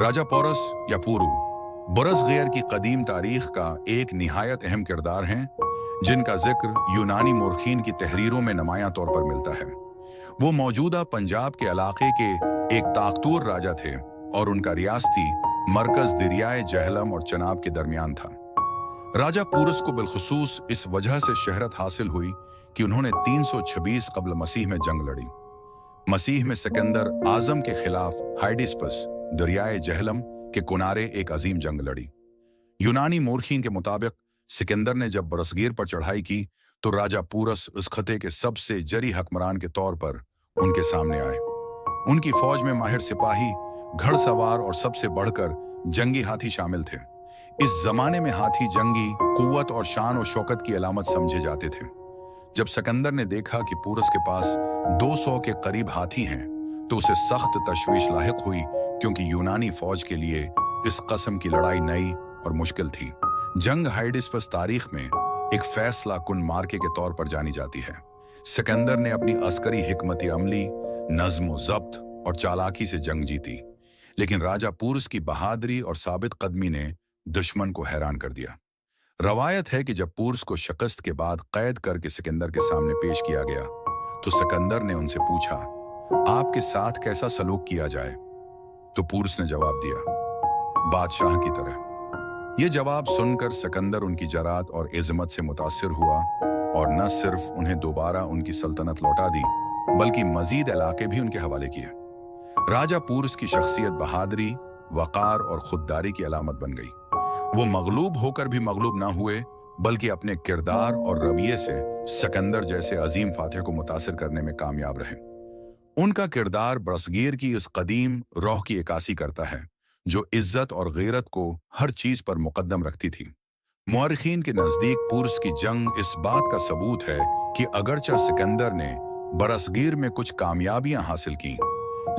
राजा porous या पुरू बुरसगीर की कदीम तारीख का एक निहायत अहम किरदार हैं, जिनका जिक्र यूनानी मोरखीन की तहरीरों में नुमायां तौर पर मिलता है। वो मौजूदा पंजाब के इलाके के एक ताकतूर राजा थे और उनका रियासती मरकज दरियाए जहलम और चनाब के दरमियान था। राजा पुरस को बिलखुसूस इस वजह से शहरत हासिल हुई कि उन्होंने 326 कब्ल मसीह में जंग लड़ी। मसीह में सिकंदर आजम के खिलाफ हाइडिस्पस दरियाए जहलम के किनारे एक अजीम जंग लड़ी। यूनानी मोरखीन के मुताबिक सिकंदर ने जब बुरसगीर पर चढ़ाई की तो राजा पुरस उस खते के सबसे जरी हुक्मरान के तौर पर उनके सामने आए। उनकी फौज में माहिर सिपाही, घड़सवार और सबसे बढ़कर जंगी हाथी शामिल थे। इस जमाने में हाथी जंगी कुव्वत और शान और शौकत की अलामत समझे जाते थे। जब सिकंदर ने देखा कि पुरस के पास 200 के करीब हाथी हैं तो उसे सख्त तशवीश लाहिक हुई, क्योंकि यूनानी फौज के लिए इस कस्म की लड़ाई नई और मुश्किल थी। जंग हाइडिस्पस तारीख में एक फैसला कुन मार्के के तौर पर जानी जाती है। सिकंदर ने अपनी अस्करी हिकमत अमली, नज्म ज़ब्त और चालाकी से जंग जीती, लेकिन राजा पुरस की बहादुरी और साबित कदमी ने दुश्मन को हैरान कर दिया। रवायत है कि जब पुरस को शिकस्त के बाद कैद करके सिकंदर के सामने पेश किया गया तो सिकंदर ने उनसे पूछा, आपके साथ कैसा सलूक किया जाए? तो पुरस ने जवाब दिया, बादशाह की तरह। यह जवाब सुनकर सिकंदर उनकी जरात और इज़्ज़त से मुतासिर हुआ और न सिर्फ उन्हें दोबारा उनकी सल्तनत लौटा दी, बल्कि मजीद इलाके भी उनके हवाले किए। राजा पुरस की शख्सियत बहादुरी, वक़ार और खुददारी की अलामत बन गई। वो मगलूब होकर भी मगलूब ना हुए, बल्कि अपने किरदार और रवैये से सिकंदर जैसे अजीम फातिह को मुतासिर करने में कामयाब रहे। उनका किरदार बुरसगीर की इस कदीम रूह की इक्कासी करता है, जो इज्जत और गैरत को हर चीज पर मुकद्दम रखती थी। मुअर्रिखीन के नजदीक पुरस की जंग इस बात का सबूत है कि अगरचा सिकंदर ने बुरसगीर में कुछ कामयाबियां हासिल की,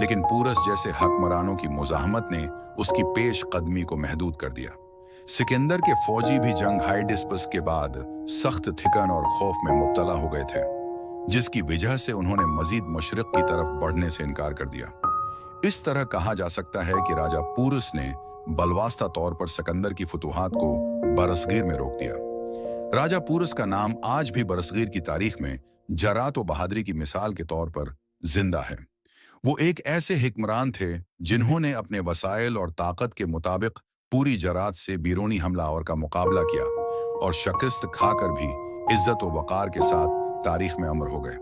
लेकिन पुरस जैसे हुक्मरानों की मुज़ाहमत ने उसकी पेश कदमी को महदूद कर दिया। सिकंदर के फौजी भी जंग हाइडिस्पस के बाद सख्त थिकन और खौफ में मुब्तला हो गए थे, जिसकी वजह से उन्होंने मजीद मशरिक की तरफ बढ़ने से इनकार कर दिया। इस तरह कहा जा सकता है कि राजा पुरस ने बलवास्ता तौर पर सिकंदर की फतूहात को बुरसगीर में रोक दिया। राजा पुरस का नाम आज भी बुरसगीर की तारीख में जरात और बहादुरी की मिसाल के तौर पर जिंदा है। वो एक ऐसे हिक्मरान थे जिन्होंने अपने वसाइल और ताकत के मुताबिक पूरी जरात से बैरूनी हमलावर का मुकाबला किया और शिकस्त खाकर भी इज्जत और वक़ार के साथ तारीख में अमर हो गए।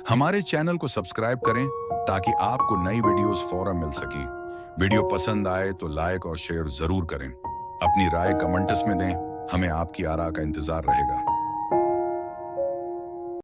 हमारे चैनल को सब्सक्राइब करें ताकि आपको नई वीडियोस फौरन मिल सकें। वीडियो पसंद आए तो लाइक और शेयर जरूर करें। अपनी राय कमेंट्स में दें, हमें आपकी आरा का इंतजार रहेगा।